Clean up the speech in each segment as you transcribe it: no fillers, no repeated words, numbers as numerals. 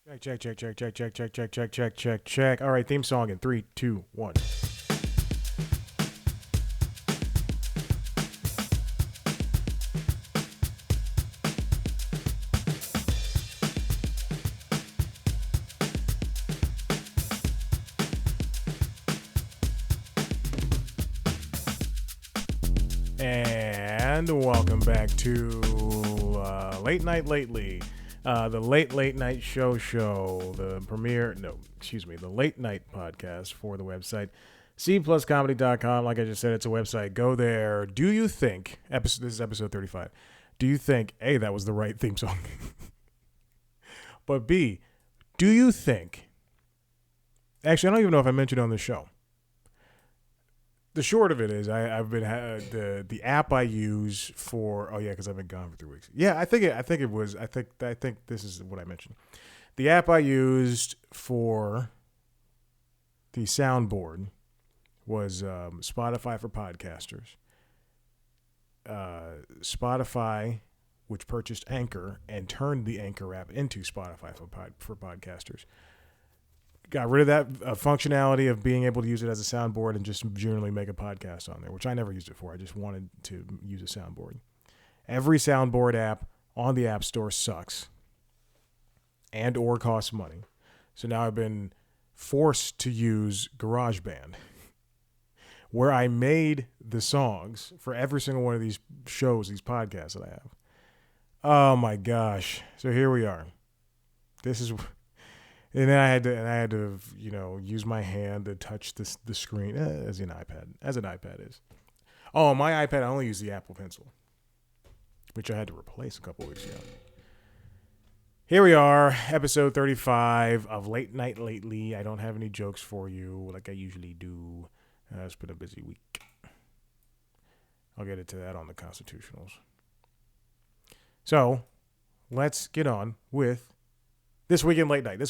Check. All right, theme song in 3, 2, 1. And welcome back to Late Night Lately, the late night show, the the late night podcast for the website cpluscomedy.com. Like I just said, it's a website. Go there. Do you think, this is episode 35, do you think, A, that was the right theme song? But B, do you think, actually, I don't even know if I mentioned it on the show. The short of it is, I've been the app I use for because I've been gone for 3 weeks. Yeah, I think this is what I mentioned. The app I used for the soundboard was Spotify for podcasters. Spotify, which purchased Anchor and turned the Anchor app into Spotify for podcasters. Got rid of that functionality of being able to use it as a soundboard and just generally make a podcast on there, which I never used it for. I just wanted to use a soundboard. Every soundboard app on the App Store sucks and or costs money. So now I've been forced to use GarageBand, where I made the songs for every single one of these shows, these podcasts that I have. Oh my gosh. So here we are. This is... And then I had to, use my hand to touch the screen as an iPad is. Oh, my iPad, I only use the Apple Pencil, which I had to replace a couple weeks ago. Here we are, episode 35 of Late Night Lately. I don't have any jokes for you like I usually do. It's been a busy week. I'll get into that on the Constitutionals. So, let's get on with This Week in Late Night.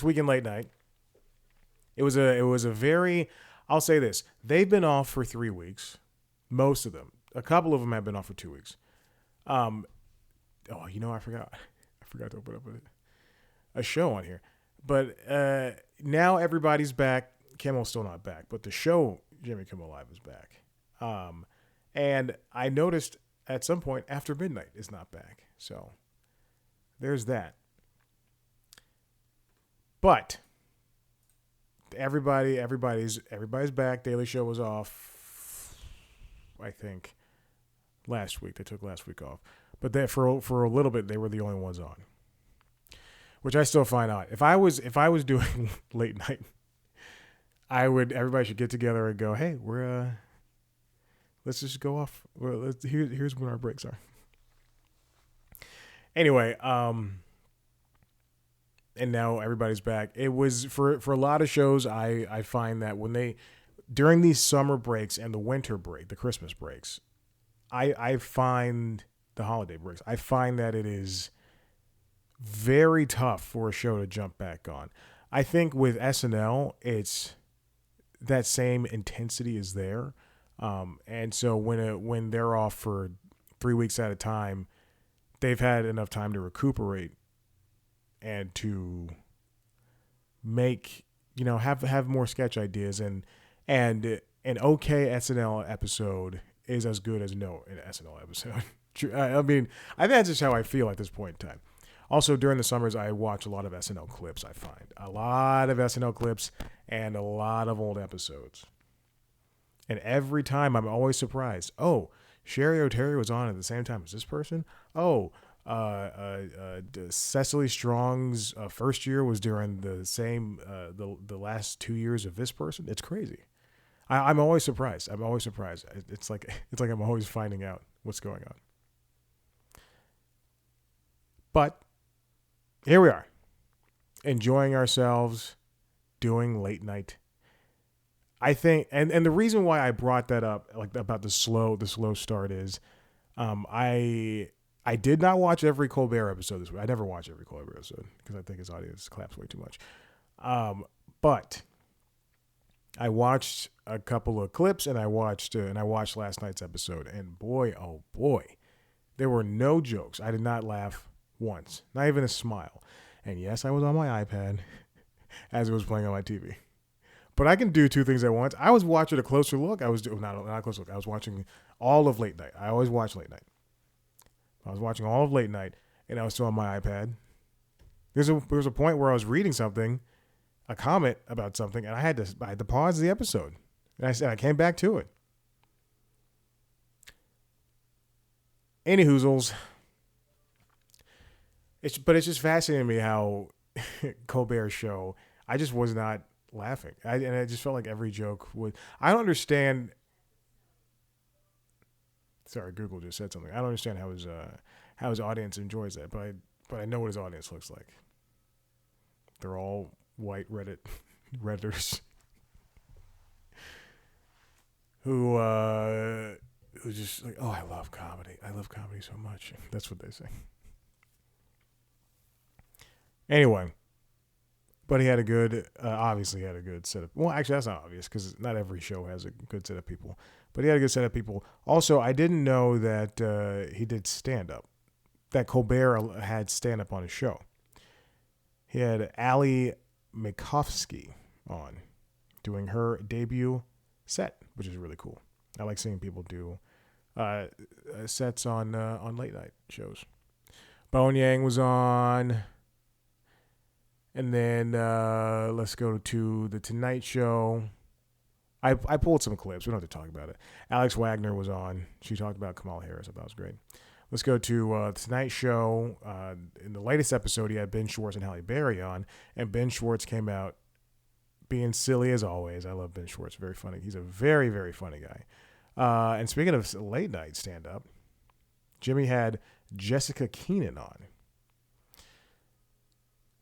It was a very, I'll say this. They've been off for 3 weeks. Most of them. A couple of them have been off for 2 weeks. I forgot. I forgot to open up a show on here. But now everybody's back. Kimmel's still not back. But the show, Jimmy Kimmel Live, is back. And I noticed at some point After Midnight is not back. So there's that. But everybody's back. Daily Show was off, I think, last week. They took last week off. But for a little bit, they were the only ones on, which I still find odd. If I was doing late night, everybody should get together and go, hey, let's just go off. Here's when our breaks are. Anyway, and now everybody's back. It was for a lot of shows. I find that during these summer breaks and the winter break, the Christmas breaks, I find the holiday breaks. I find that it is very tough for a show to jump back on. I think with SNL, it's that same intensity is there, and so when they're off for 3 weeks at a time, they've had enough time to recuperate and to make, have more sketch ideas, and an okay SNL episode is as good as no SNL episode. I mean, I think that's just how I feel at this point in time. Also, during the summers, I watch a lot of SNL clips. I find a lot of SNL clips and a lot of old episodes, and every time I'm always surprised. Oh, Sherry O'Terry was on at the same time as this person. Oh, Cecily Strong's first year was during the same the last 2 years of this person. It's crazy. I'm always surprised. It's like I'm always finding out what's going on. But here we are, enjoying ourselves, doing late night. I think, and the reason why I brought that up, like about the slow start, is I did not watch every Colbert episode this week. I never watch every Colbert episode because I think his audience claps way too much. But I watched a couple of clips, and I watched last night's episode. And boy, oh boy, there were no jokes. I did not laugh once, not even a smile. And yes, I was on my iPad as it was playing on my TV. But I can do two things at once. I was watching a closer look. I was doing not a closer look. I was watching all of late night. I always watch late night. I was watching all of late night, and I was still on my iPad. There was a point where I was reading something, a comment about something, and I had to pause the episode. And I came back to it. Any hoozles. But it's just fascinating to me how Colbert's show, I just was not laughing. And I just felt like every joke would. I don't understand. Sorry, Google just said something. I don't understand how his audience enjoys that, but I know what his audience looks like. They're all white Redditors who just like, oh, I love comedy. I love comedy so much. That's what they say. Anyway, but he had obviously had a good set of, well, actually that's not obvious because not every show has a good set of people, but he had a good set of people. Also, I didn't know that he did stand-up, that Colbert had stand-up on his show. He had Ali Makovsky on doing her debut set, which is really cool. I like seeing people do sets on late night shows. Bowen Yang was on. And then let's go to The Tonight Show. I pulled some clips. We don't have to talk about it. Alex Wagner was on. She talked about Kamala Harris. I thought it was great. Let's go to The Tonight Show. In the latest episode, he had Ben Schwartz and Halle Berry on. And Ben Schwartz came out being silly as always. I love Ben Schwartz. Very funny. He's a very, very funny guy. And speaking of late night stand-up, Jimmy had Jessica Keenan on.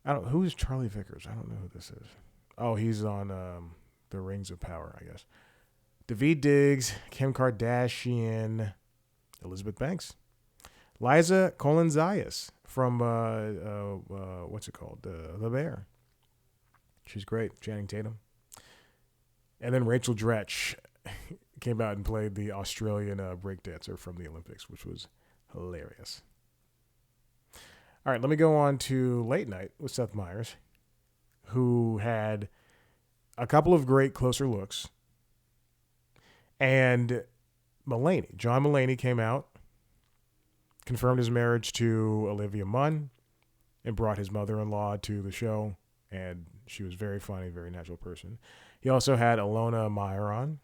Who is Charlie Vickers? I don't know who this is. Oh, he's on The Rings of Power, I guess. Daveed Diggs, Kim Kardashian, Elizabeth Banks, Liza Colin-Zayas from what's it called? The Bear. She's great. Channing Tatum. And then Rachel Dretch came out and played the Australian breakdancer from the Olympics, which was hilarious. All right, let me go on to Late Night with Seth Meyers, who had a couple of great closer looks. And John Mulaney came out, confirmed his marriage to Olivia Munn, and brought his mother-in-law to the show. And she was very funny, very natural person. He also had Alona Meyer on,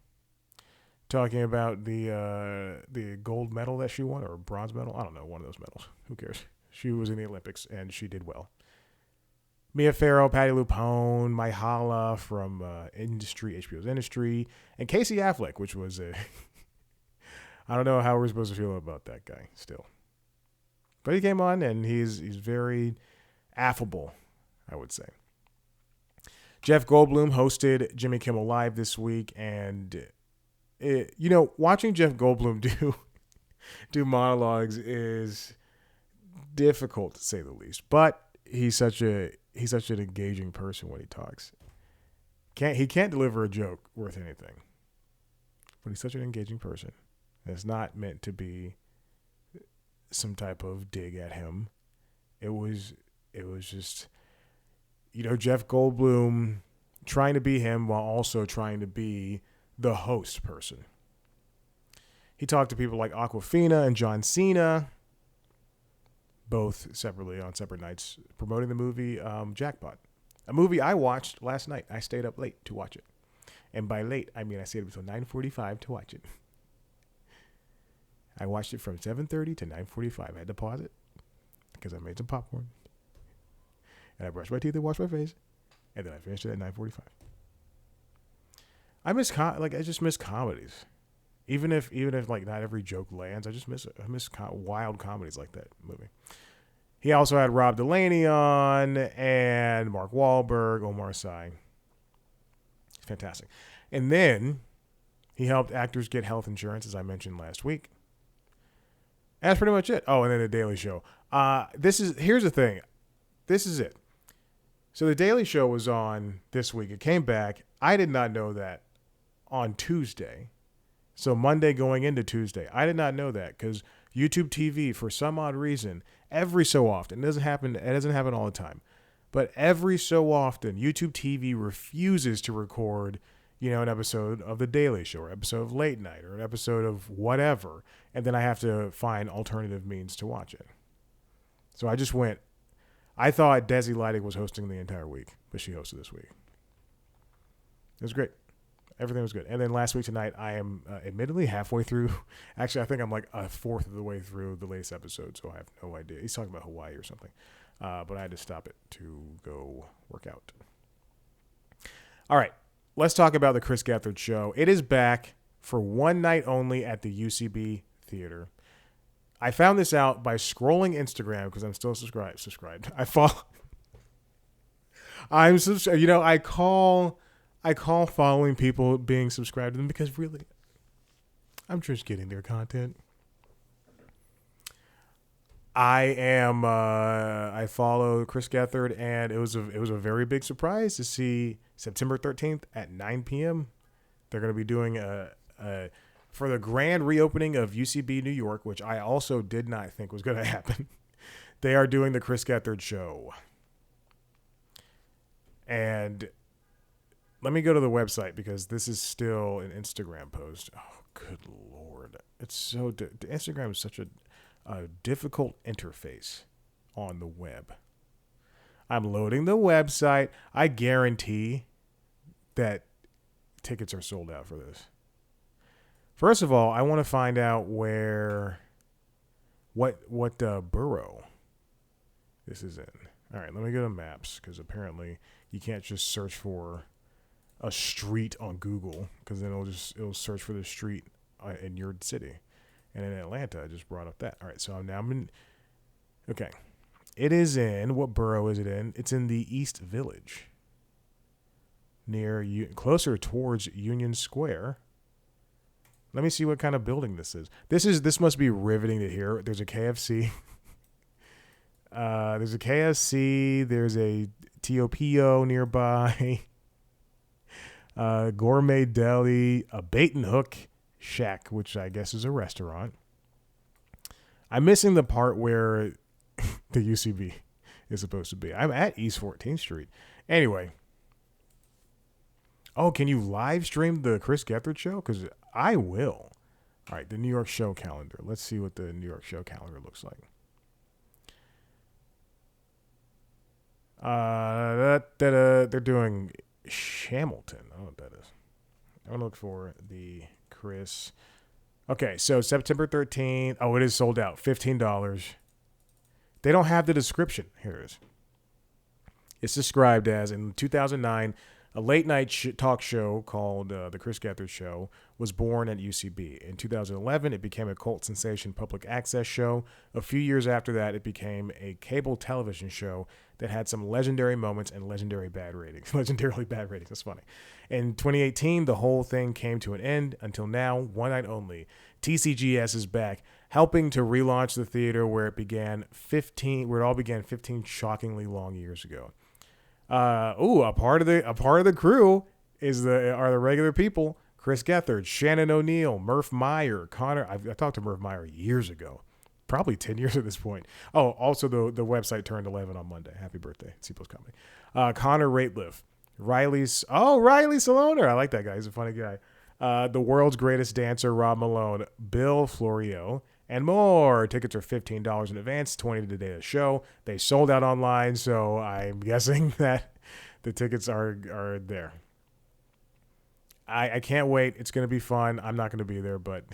talking about the gold medal that she won, or bronze medal. I don't know, one of those medals. Who cares? She was in the Olympics, and she did well. Mia Farrow, Patti LuPone, Myhala from HBO's Industry, and Casey Affleck, which was I don't know how we're supposed to feel about that guy still. But he came on, and he's very affable, I would say. Jeff Goldblum hosted Jimmy Kimmel Live this week, and watching Jeff Goldblum do monologues is difficult to say the least, but he's such an engaging person when he talks. He can't deliver a joke worth anything, but he's such an engaging person. And it's not meant to be some type of dig at him. It was just, Jeff Goldblum trying to be him while also trying to be the host person. He talked to people like Awkwafina and John Cena, both separately on separate nights, promoting the movie Jackpot, a movie I watched last night. I stayed up late to watch it. And by late, I mean I stayed up until 9:45 to watch it. I watched it from 7:30 to 9:45. I had to pause it because I made some popcorn. And I brushed my teeth and washed my face. And then I finished it at 9:45. I just miss comedies. Even if like not every joke lands, I just miss it. I miss wild comedies like that movie. He also had Rob Delaney on and Mark Wahlberg, Omar Sy. Fantastic. And then he helped actors get health insurance, as I mentioned last week. And that's pretty much it. Oh, and then The Daily Show. Here's the thing. This is it. So The Daily Show was on this week. It came back. I did not know that on Tuesday. So Monday going into Tuesday. I did not know that because YouTube TV, for some odd reason, every so often, it doesn't happen all the time, But every so often, YouTube TV refuses to record, an episode of The Daily Show or episode of Late Night or an episode of whatever. And then I have to find alternative means to watch it. So I just went. I thought Desi Lighting was hosting the entire week, but she hosted this week. It was great. Everything was good. And then last week tonight, I am admittedly halfway through. Actually, I think I'm like a fourth of the way through the latest episode, so I have no idea. He's talking about Hawaii or something. But I had to stop it to go work out. All right. Let's talk about the Chris Gethard Show. It is back for one night only at the UCB Theater. I found this out by scrolling Instagram because I'm still subscribed. I'm subscribed. I call following people being subscribed to them because really, I'm just getting their content. I follow Chris Gethard, and it was a very big surprise to see September 13th at 9 p.m. They're going to be doing for the grand reopening of UCB New York, which I also did not think was going to happen. They are doing the Chris Gethard Show. And let me go to the website because this is still an Instagram post. Oh, good Lord. It's so Instagram is such a difficult interface on the web. I'm loading the website. I guarantee that tickets are sold out for this. First of all, I want to find out what borough this is in. All right, let me go to maps because apparently you can't just search for a street on Google because then it'll search for the street in your city. And in Atlanta, I just brought up that. All right, so I'm in. Okay, it is in. What borough is it in? It's in the East Village, closer towards Union Square. Let me see what kind of building this is. This must be riveting to hear. There's a KFC. There's a KFC. There's a TOPO nearby. Gourmet Deli, a Bait and Hook Shack, which I guess is a restaurant. I'm missing the part where the UCB is supposed to be. I'm at East 14th Street. Anyway. Oh, can you live stream the Chris Gethard Show? Because I will. All right, the New York show calendar. Let's see what the New York show calendar looks like. They're doing Hamilton. I don't know what that is. I'm going to look for the Chris. Okay, so September 13th. Oh, it is sold out. $15. They don't have the description. Here it is. It's described as, in 2009, a late-night talk show called The Chris Gethard Show was born at UCB. In 2011, it became a cult sensation public access show. A few years after that, it became a cable television show that had some legendary moments and legendarily bad ratings. That's funny. In 2018, the whole thing came to an end. Until now, one night only. TCGS is back, helping to relaunch the theater where it all began 15 shockingly long years ago. A part of the crew are the regular people: Chris Gethard, Shannon O'Neill, Murph Meyer, Connor. I talked to Murph Meyer years ago, probably 10 years at this point. Oh, also the website turned 11 on Monday. Happy birthday, C-Post Company. Connor Rateliff, Riley Saloner. I like that guy. He's a funny guy. The world's greatest dancer, Rob Malone, Bill Florio, and more. Tickets are $15 in advance, $20 the day of the show. They sold out online, so I'm guessing that the tickets are there. I can't wait. It's going to be fun. I'm not going to be there, but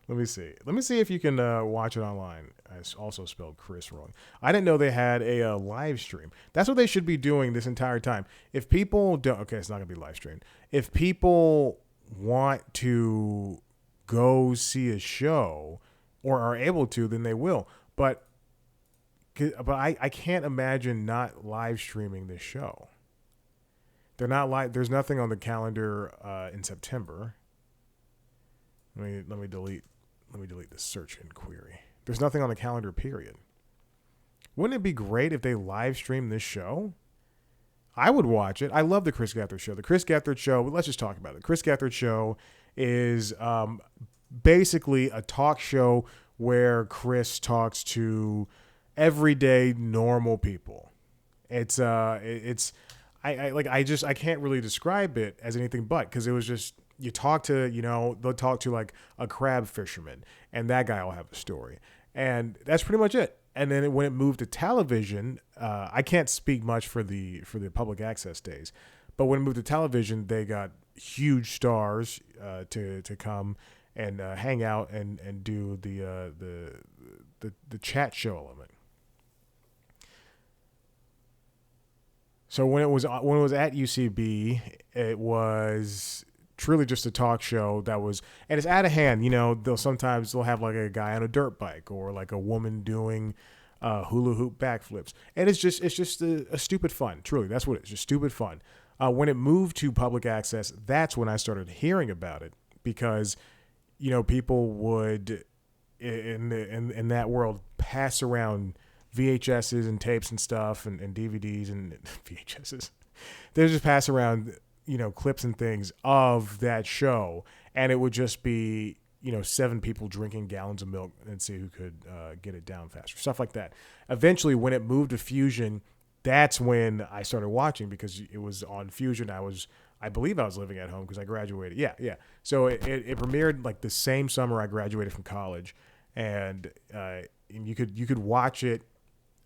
let me see. Let me see if you can watch it online. I also spelled Chris wrong. I didn't know they had a live stream. That's what they should be doing this entire time. If people don't, okay, it's not going to be live streamed. If people want to go see a show or are able to, then they will. But I can't imagine not live streaming this show. They're not live. There's nothing on the calendar in September. Let me delete the search inquiry. There's nothing on the calendar, period. Wouldn't it be great if they live stream this show? I would watch it. I love the Chris Gethard Show. The Chris Gethard Show, let's just talk about it. The Chris Gethard Show is basically a talk show where Chris talks to everyday normal people. I can't really describe it as anything but, because it was just, you talk to, they'll talk to like a crab fisherman, and that guy will have a story, and that's pretty much it. And then when it moved to television, I can't speak much for the public access days, but when it moved to television, they got huge stars to come and hang out and do the chat show element. So when it was at UCB, it was truly just a talk show that was, and it's out of hand. They'll have like a guy on a dirt bike, or like a woman doing hula hoop backflips, and it's just a stupid fun. Truly, that's what it is, just stupid fun. When it moved to public access, that's when I started hearing about it, because people would in that world pass around VHSs and tapes and stuff, and DVDs and VHSs. They would just pass around, clips and things of that show, and it would just be, 7 people drinking gallons of milk and see who could get it down faster, stuff like that. Eventually, when it moved to Fusion, that's when I started watching, because it was on Fusion. I believe I was living at home because I graduated. Yeah. So it premiered like the same summer I graduated from college, and you could watch it,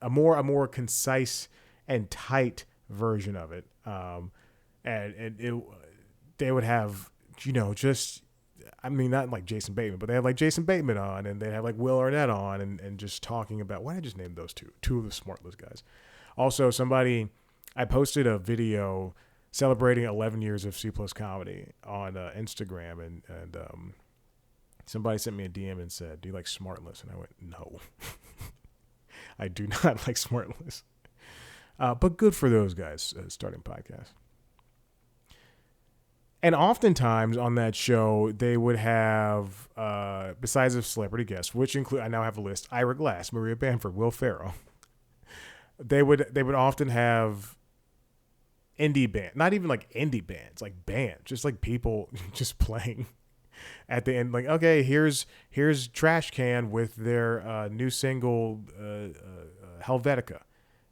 a more concise and tight version of it. They would have, not like Jason Bateman, but they had like Jason Bateman on, and they'd have like Will Arnett on, and just talking about, why did I just name those two of the Smartless guys. Also, I posted a video celebrating 11 years of C Plus Comedy on Instagram, and somebody sent me a DM and said, "Do you like Smartless?" And I went, "No, I do not like Smartless." But good for those guys starting podcasts. And oftentimes on that show, they would have, besides a celebrity guest, which include, I now have a list: Ira Glass, Maria Bamford, Will Ferrell. They would often have indie band, not even like indie bands, like bands, just like people just playing at the end. Like, okay, here's Trash Can with their new single Helvetica,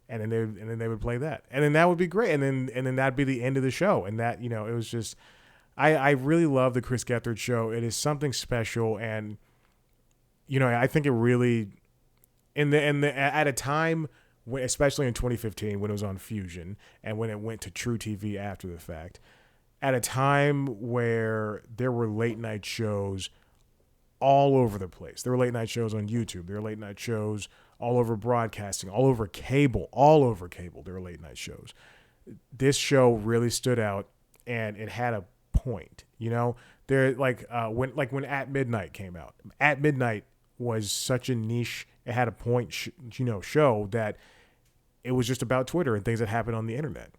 and then they would play that, and then that would be great, and then that'd be the end of the show, and that, it was just, I really love the Chris Gethard Show. It is something special, and I think it really at a time when, especially in 2015 when it was on Fusion and when it went to True TV after the fact, at a time where there were late night shows all over the place. There were late night shows on YouTube. There were late night shows all over broadcasting, all over cable. There were late night shows. This show really stood out, and it had a point. There when At Midnight came out. At Midnight was such a niche. It had a point, show that it was just about Twitter and things that happened on the internet,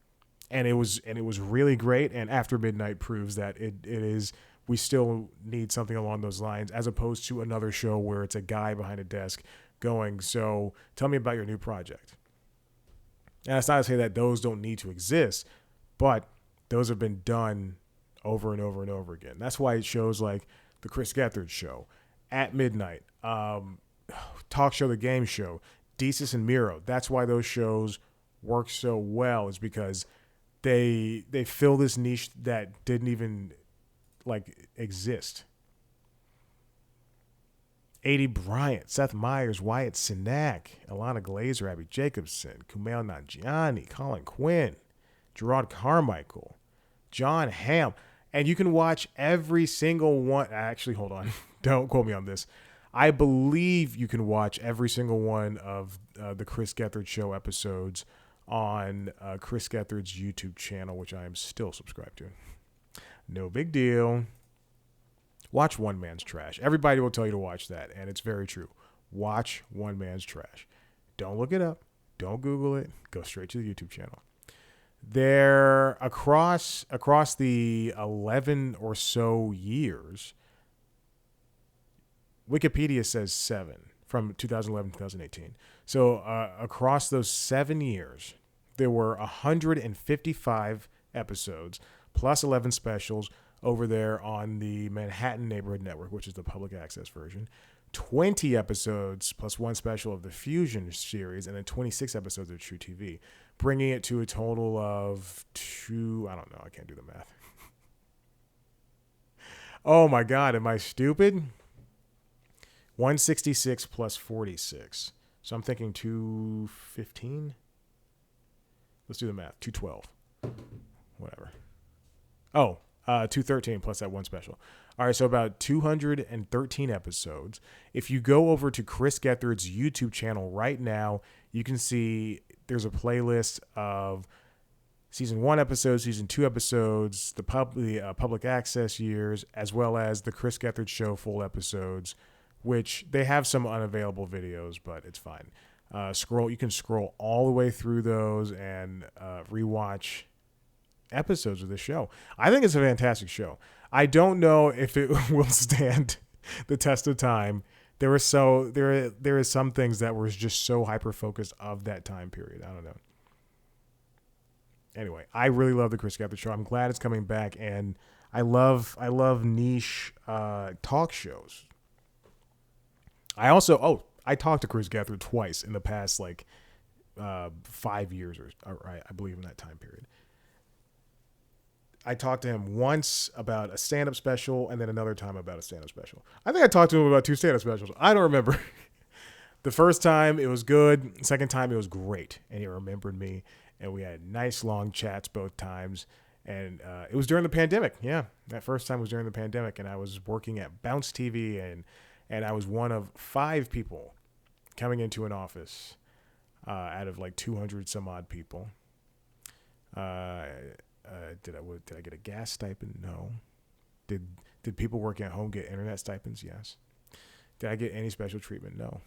and it was really great. And After Midnight proves that it is. We still need something along those lines, as opposed to another show where it's a guy behind a desk going, "So tell me about your new project." And it's not to say that those don't need to exist, but those have been done over and over and over again. That's why shows like the Chris Gethard Show, At Midnight, Talk Show, The Game Show, Desus and Mero. That's why those shows work so well, is because they fill this niche that didn't even exist. A.D. Bryant, Seth Meyers, Wyatt Cenac, Ilana Glazer, Abby Jacobson, Kumail Nanjiani, Colin Quinn, Gerard Carmichael, John Hamm. And you can watch every single one. Actually, hold on. Don't quote me on this. I believe you can watch every single one of the Chris Gethard Show episodes on Chris Gethard's YouTube channel, which I am still subscribed to. No big deal. Watch One Man's Trash. Everybody will tell you to watch that, and it's very true. Watch One Man's Trash. Don't look it up. Don't Google it. Go straight to the YouTube channel. They're across the 11 or so years. Wikipedia says 7, from 2011 to 2018. So across those 7 years, there were 155 episodes plus 11 specials over there on the Manhattan Neighborhood Network, which is the public access version. 20 episodes plus one special of the Fusion series, and then 26 episodes of True TV, bringing it to a total of I don't know, I can't do the math. Oh my God, am I stupid? 166 plus 46. So I'm thinking 215. Let's do the math. 212. Whatever. Oh, 213 plus that one special. All right, so about 213 episodes. If you go over to Chris Gethard's YouTube channel right now, you can see there's a playlist of season 1 episodes, season 2 episodes, the public access years, as well as the Chris Gethard Show full episodes, which they have some unavailable videos, but it's fine. You can scroll all the way through those and rewatch episodes of the show. I think it's a fantastic show. I don't know if it will stand the test of time. There is some things that were just so hyper focused of that time period. I don't know. Anyway, I really love the Chris Gethard Show. I'm glad it's coming back, and I love niche talk shows. I talked to Chris Gethard twice in the past 5 years or I believe in that time period. I talked to him once about a stand-up special and then another time about a stand-up special. I think I talked to him about 2 stand-up specials. I don't remember. The first time it was good. The second time it was great. And he remembered me. And we had nice long chats both times. And it was during the pandemic. Yeah, that first time was during the pandemic. And I was working at Bounce TV. And I was one of 5 people coming into an office out of 200 some odd people. Did I get a gas stipend? No. Did people working at home get internet stipends? Yes. Did I get any special treatment? No.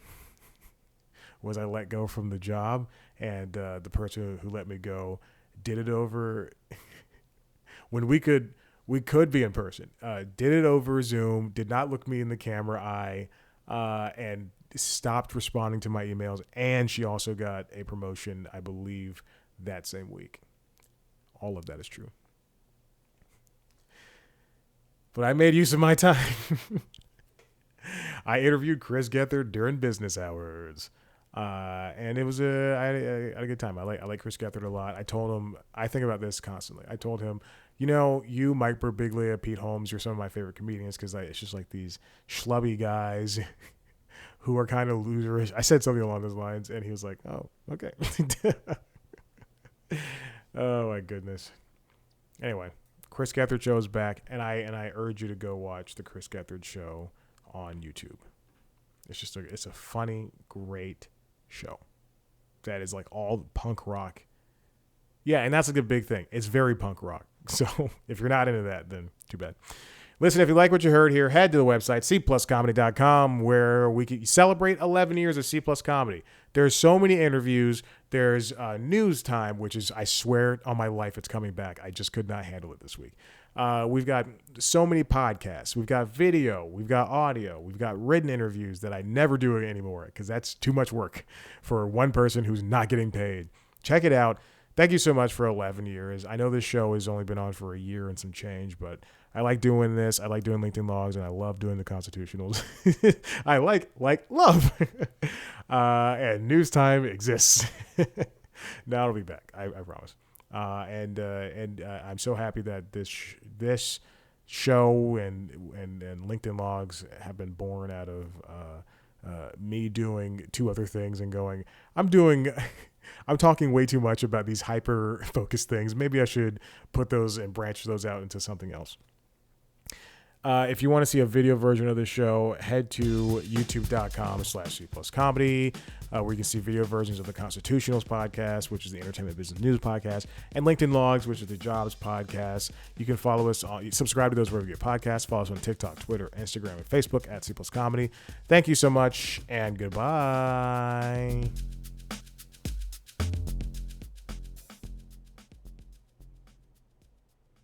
Was I let go from the job, and the person who let me go did it over when we could be in person? Did it over Zoom? Did not look me in the camera eye, and stopped responding to my emails. And she also got a promotion, I believe, that same week. All of that is true. But I made use of my time. I interviewed Chris Gethard during business hours. And it was I had a good time. I like Chris Gethard a lot. I told him, I think about this constantly. I told him, you, Mike Birbiglia, Pete Holmes, you're some of my favorite comedians because it's just these schlubby guys who are kind of loserish. I said something along those lines, and he was like, oh, okay. Oh my goodness. Anyway, Chris Gethard Show is back, and I urge you to go watch the Chris Gethard Show on YouTube. It's a funny, great show that is all punk rock. Yeah, and that's a big thing. It's very punk rock. So if you're not into that, then too bad. Listen, if you like what you heard here, head to the website, cpluscomedy.com, where we can celebrate 11 years of C Plus Comedy. There's so many interviews. There's news time, which is, I swear on my life, it's coming back. I just could not handle it this week. We've got so many podcasts. We've got video. We've got audio. We've got written interviews that I never do anymore because that's too much work for one person who's not getting paid. Check it out. Thank you so much for 11 years. I know this show has only been on for a year and some change, but I like doing this. I like doing LinkedIn Logs, and I love doing the Constitutionals. I love. And news time exists. Now it'll be back. I promise. And I'm so happy that this show and LinkedIn Logs have been born out of me doing 2 other things and going, I'm talking way too much about these hyper focused things. Maybe I should put those and branch those out into something else. If you want to see a video version of the show, head to youtube.com/cpluscomedy, where you can see video versions of the Constitutionals podcast, which is the entertainment business news podcast, and LinkedIn Logs, which is the jobs podcast. You can follow us, subscribe to those wherever you get podcasts. Follow us on TikTok, Twitter, Instagram, and Facebook @cpluscomedy. Thank you so much, and goodbye.